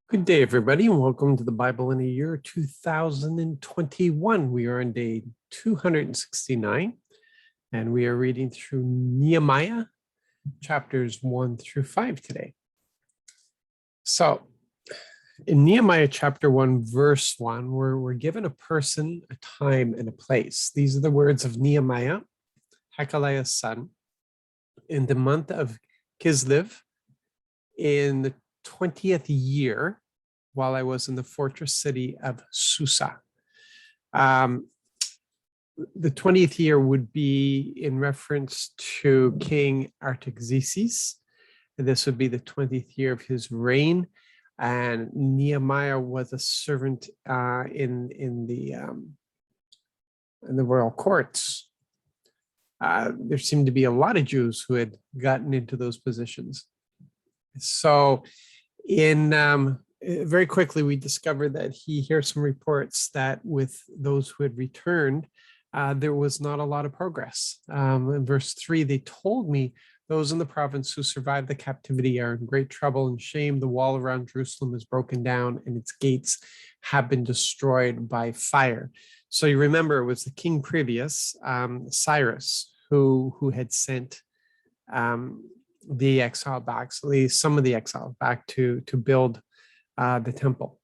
Good day, everybody, and welcome to the Bible in a Year 2021. We are on day 269, and we are reading through Nehemiah chapters 1 through 5 today. So, in Nehemiah chapter 1, verse 1, we're given a person, a time, and a place. These are the words of Nehemiah, Hakaliah's son, in the month of Kislev, in the 20th year, while I was in the fortress city of Susa. The 20th year would be in reference to King Artaxerxes. This would be the 20th year of his reign. And Nehemiah was a servant in the royal courts. There seemed to be a lot of Jews who had gotten into those positions. So very quickly, we discovered that he hears some reports that with those who had returned, there was not a lot of progress. In verse 3, they told me, those in the province who survived the captivity are in great trouble and shame. The wall around Jerusalem is broken down and its gates have been destroyed by fire. So you remember it was the king previous, Cyrus, who had sent the exile back, so at least some of the exile back to build the temple.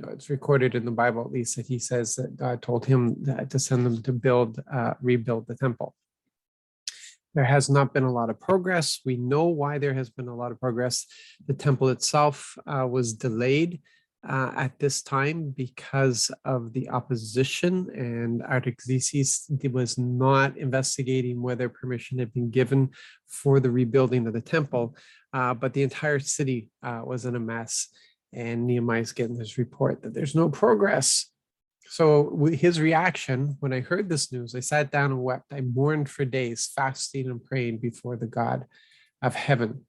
It's recorded in the Bible, at least, that he says that God told him to send them to rebuild the temple. There has not been a lot of progress. We know why there has been a lot of progress. The temple itself was delayed at this time because of the opposition, and Artaxerxes was not investigating whether permission had been given for the rebuilding of the temple, but the entire city was in a mess, and Nehemiah's getting this report that there's no progress. So his reaction, when I heard this news, I sat down and wept. I mourned for days, fasting and praying before the God of heaven.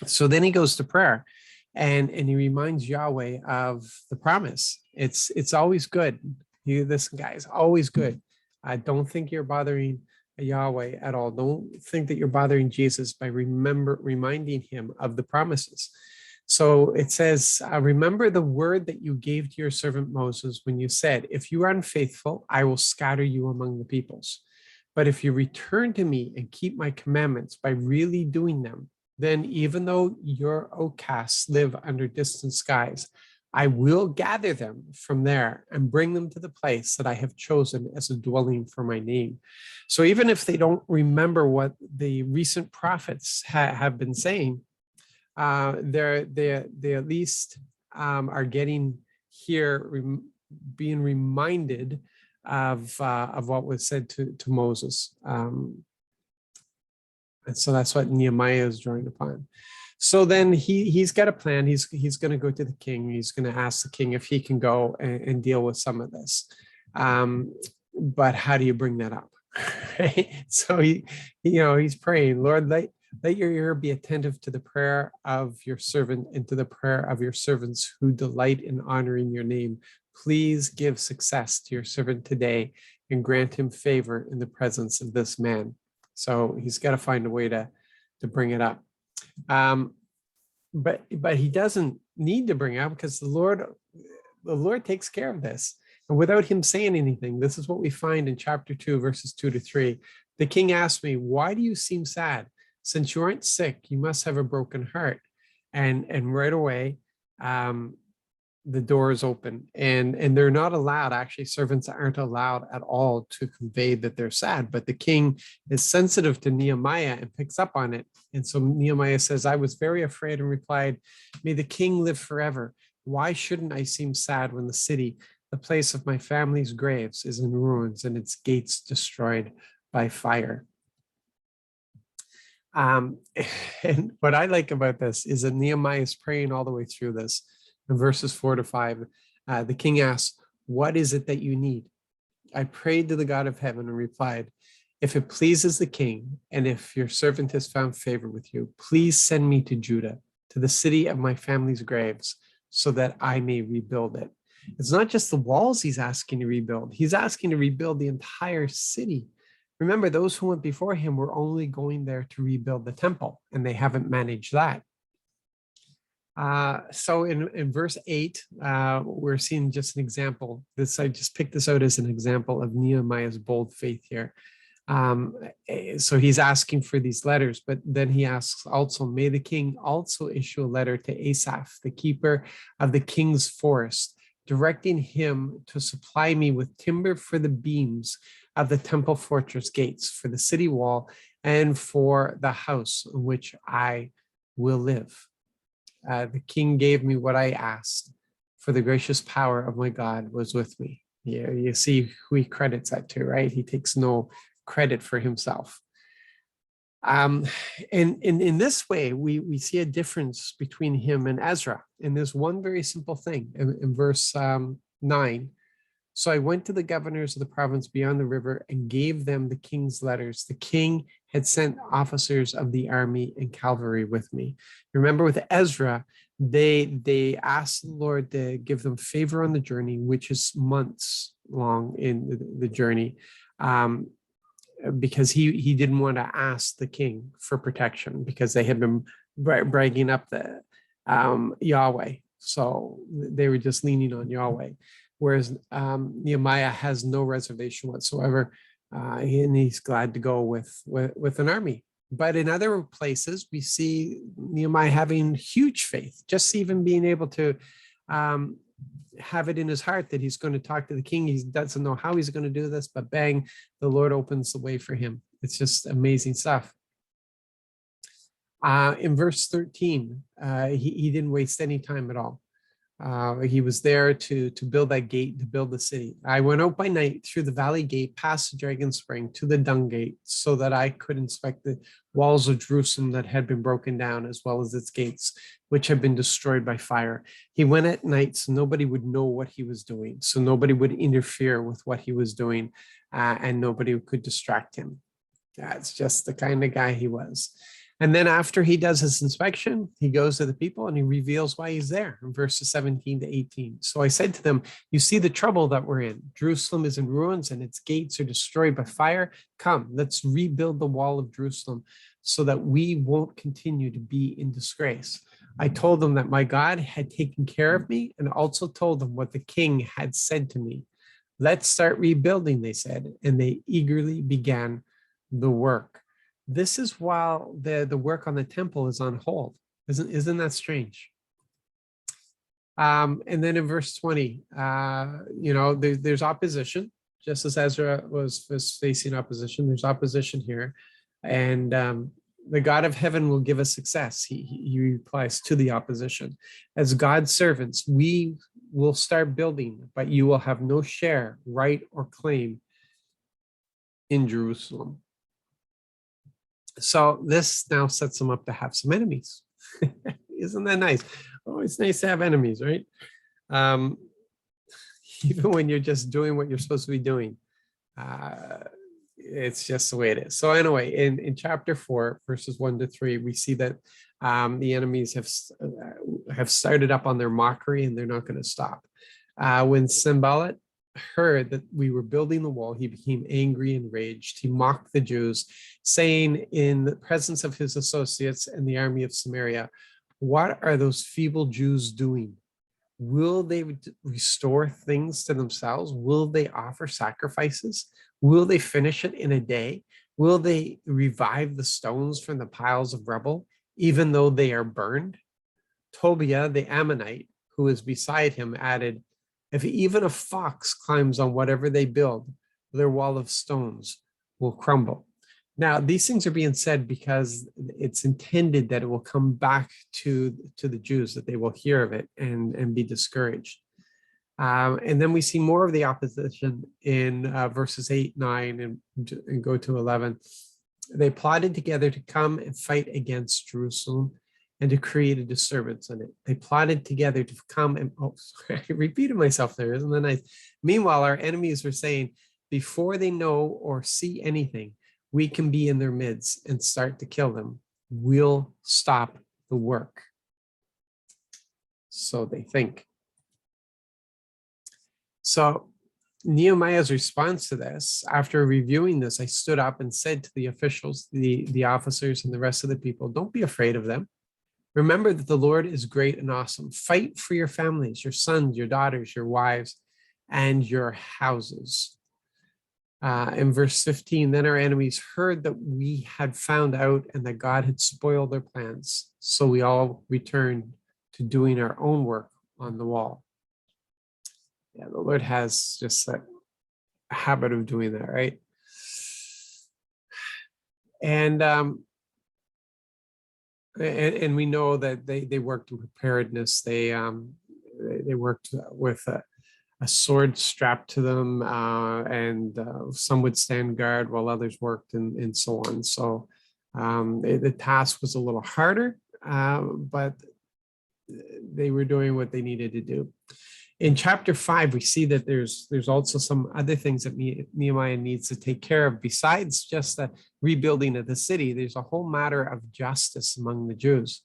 So then he goes to prayer. And he reminds Yahweh of the promise. It's always good. Listen, guys, always good. I don't think you're bothering Yahweh at all. Don't think that you're bothering Jesus by reminding him of the promises. So it says, remember the word that you gave to your servant Moses when you said, if you are unfaithful, I will scatter you among the peoples. But if you return to me and keep my commandments by really doing them, then even though your outcasts live under distant skies, I will gather them from there and bring them to the place that I have chosen as a dwelling for my name. So even if they don't remember what the recent prophets have been saying, they at least are getting here, being reminded of what was said to Moses. And so that's what Nehemiah is drawing upon. So then he's got a plan. He's going to go to the king. He's going to ask the king if he can go and deal with some of this. But how do you bring that up? Right? So he's praying, Lord, let your ear be attentive to the prayer of your servant and to the prayer of your servants who delight in honoring your name. Please give success to your servant today and grant him favor in the presence of this man. So he's got to find a way to bring it up. But he doesn't need to bring it up because the Lord takes care of this. And without him saying anything, this is what we find in chapter 2, verses 2-3. The king asked me, why do you seem sad? Since you aren't sick, you must have a broken heart. And right away, the door is open, and they're not allowed. Actually, servants aren't allowed at all to convey that they're sad, but the king is sensitive to Nehemiah and picks up on it. And so Nehemiah says, I was very afraid and replied, may the king live forever. Why shouldn't I seem sad when the city, the place of my family's graves, is in ruins and its gates destroyed by fire? And what I like about this is that Nehemiah is praying all the way through this. In verses 4-5, the king asks, what is it that you need? I prayed to the God of heaven and replied, if it pleases the king, and if your servant has found favor with you, please send me to Judah, to the city of my family's graves, so that I may rebuild it. It's not just the walls he's asking to rebuild. He's asking to rebuild the entire city. Remember, those who went before him were only going there to rebuild the temple, and they haven't managed that. So in verse 8, we're seeing just an example. I just picked this out as an example of Nehemiah's bold faith here. So he's asking for these letters, but then he asks also, may the king also issue a letter to Asaph, the keeper of the king's forest, directing him to supply me with timber for the beams of the temple fortress gates, for the city wall, and for the house in which I will live. The king gave me what I asked, for the gracious power of my God was with me. Yeah, you see who he credits that to, right? He takes no credit for himself. And in this way, we see a difference between him and Ezra. And there's one very simple thing in verse 9. So I went to the governors of the province beyond the river and gave them the king's letters. The king had sent officers of the army and cavalry with me. Remember, with Ezra, they asked the Lord to give them favor on the journey, which is months long in the journey, because he didn't want to ask the king for protection because they had been bragging up the Yahweh. So they were just leaning on Yahweh. Whereas Nehemiah has no reservation whatsoever, and he's glad to go with an army. But in other places, we see Nehemiah having huge faith, just even being able to have it in his heart that he's going to talk to the king. He doesn't know how he's going to do this, but bang, the Lord opens the way for him. It's just amazing stuff. In verse 13, he didn't waste any time at all. He was there to build that gate, to build the city. I went out by night through the valley gate, past the dragon spring, to the dung gate, so that I could inspect the walls of Jerusalem that had been broken down, as well as its gates, which had been destroyed by fire. He went at night so nobody would know what he was doing, so nobody would interfere with what he was doing, and nobody could distract him. That's just the kind of guy he was. And then after he does his inspection, he goes to the people and he reveals why he's there in verses 17 to 18. So I said to them, you see the trouble that we're in. Jerusalem is in ruins and its gates are destroyed by fire. Come, let's rebuild the wall of Jerusalem so that we won't continue to be in disgrace. I told them that my God had taken care of me and also told them what the king had said to me. Let's start rebuilding, they said, and they eagerly began the work. This is while the work on the temple is on hold. Isn't that strange? And then in verse 20, there's opposition, just as Ezra was facing opposition. There's opposition here, and the God of heaven will give us success. He replies to the opposition. As God's servants, we will start building, but you will have no share, right, or claim in Jerusalem. So this now sets them up to have some enemies. Isn't that nice? Oh, it's nice to have enemies, right? Even when you're just doing what you're supposed to be doing. It's just the way it is. So anyway, in chapter 4, verses 1 to 3, we see that the enemies have started up on their mockery and they're not going to stop. When Sanballat heard that we were building the wall, he became angry and raged. He mocked the Jews, saying in the presence of his associates and the army of Samaria, what are those feeble Jews doing? Will they restore things to themselves? Will they offer sacrifices? Will they finish it in a day? Will they revive the stones from the piles of rubble, even though they are burned? Tobiah, the Ammonite, who was beside him, added, if even a fox climbs on whatever they build, their wall of stones will crumble. Now, these things are being said because it's intended that it will come back to the Jews, that they will hear of it and be discouraged. And then we see more of the opposition in verses 8, 9, and go to 11. They plotted together to come and fight against Jerusalem and to create a disturbance in it. They plotted together to come and, I repeated myself there, isn't that nice? Meanwhile, our enemies were saying, before they know or see anything, we can be in their midst and start to kill them. We'll stop the work. So they think. So Nehemiah's response to this, after reviewing this, I stood up and said to the officials, the officers and the rest of the people, don't be afraid of them. Remember that the Lord is great and awesome. Fight for your families, your sons, your daughters, your wives, and your houses. In verse 15, then our enemies heard that we had found out and that God had spoiled their plans. So we all returned to doing our own work on the wall. Yeah, the Lord has just that habit of doing that, right? And we know that they worked in preparedness. They worked with a sword strapped to them, and some would stand guard while others worked, and so on. So the task was a little harder, but they were doing what they needed to do. In chapter 5, we see that there's also some other things that Nehemiah needs to take care of besides just the rebuilding of the city. There's a whole matter of justice among the Jews.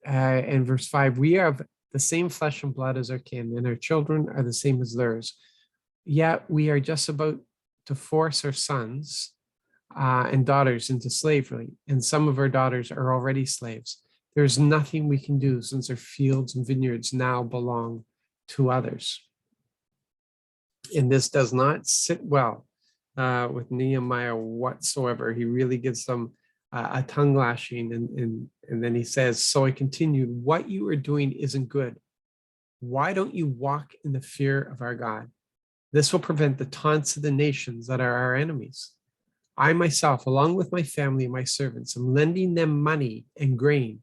In verse 5, we have the same flesh and blood as our kin, and our children are the same as theirs. Yet we are just about to force our sons and daughters into slavery, and some of our daughters are already slaves. There's nothing we can do since our fields and vineyards now belong to others. And this does not sit well with Nehemiah whatsoever. He really gives them a tongue lashing, and then he says, so I continued, what you are doing isn't good. Why don't you walk in the fear of our God? This will prevent the taunts of the nations that are our enemies. I myself, along with my family and my servants, am lending them money and grain,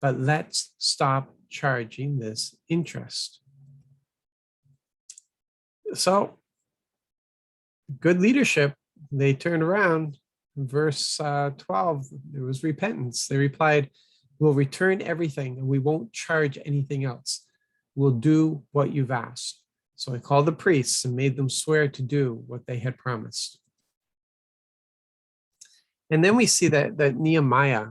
but let's stop charging this interest. So, good leadership. They turned around. In verse 12, there was repentance. They replied, we'll return everything and we won't charge anything else. We'll do what you've asked. So I called the priests and made them swear to do what they had promised. And then we see that Nehemiah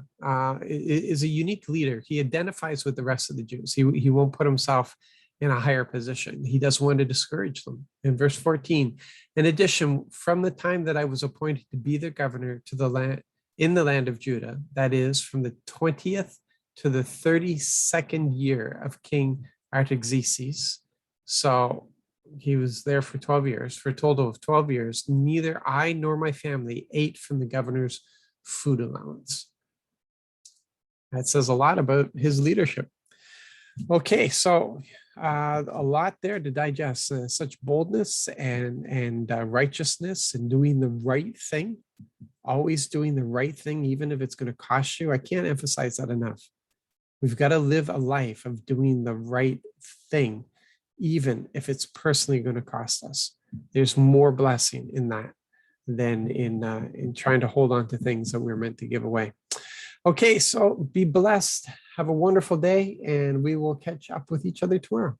is a unique leader. He identifies with the rest of the Jews. He won't put himself in a higher position. He doesn't want to discourage them. In verse 14, in addition, from the time that I was appointed to be their governor to the land in the land of Judah, that is from the 20th to the 32nd year of King Artaxerxes. So he was there for 12 years, for a total of 12 years. Neither I nor my family ate from the governor's food allowance. That says a lot about his leadership. Okay, so a lot there to digest. Such boldness and righteousness and doing the right thing, always doing the right thing, even if it's going to cost you. I can't emphasize that enough. We've got to live a life of doing the right thing, even if it's personally going to cost us. There's more blessing in that than in trying to hold on to things that we're meant to give away. Okay, so be blessed. Have a wonderful day, and we will catch up with each other tomorrow.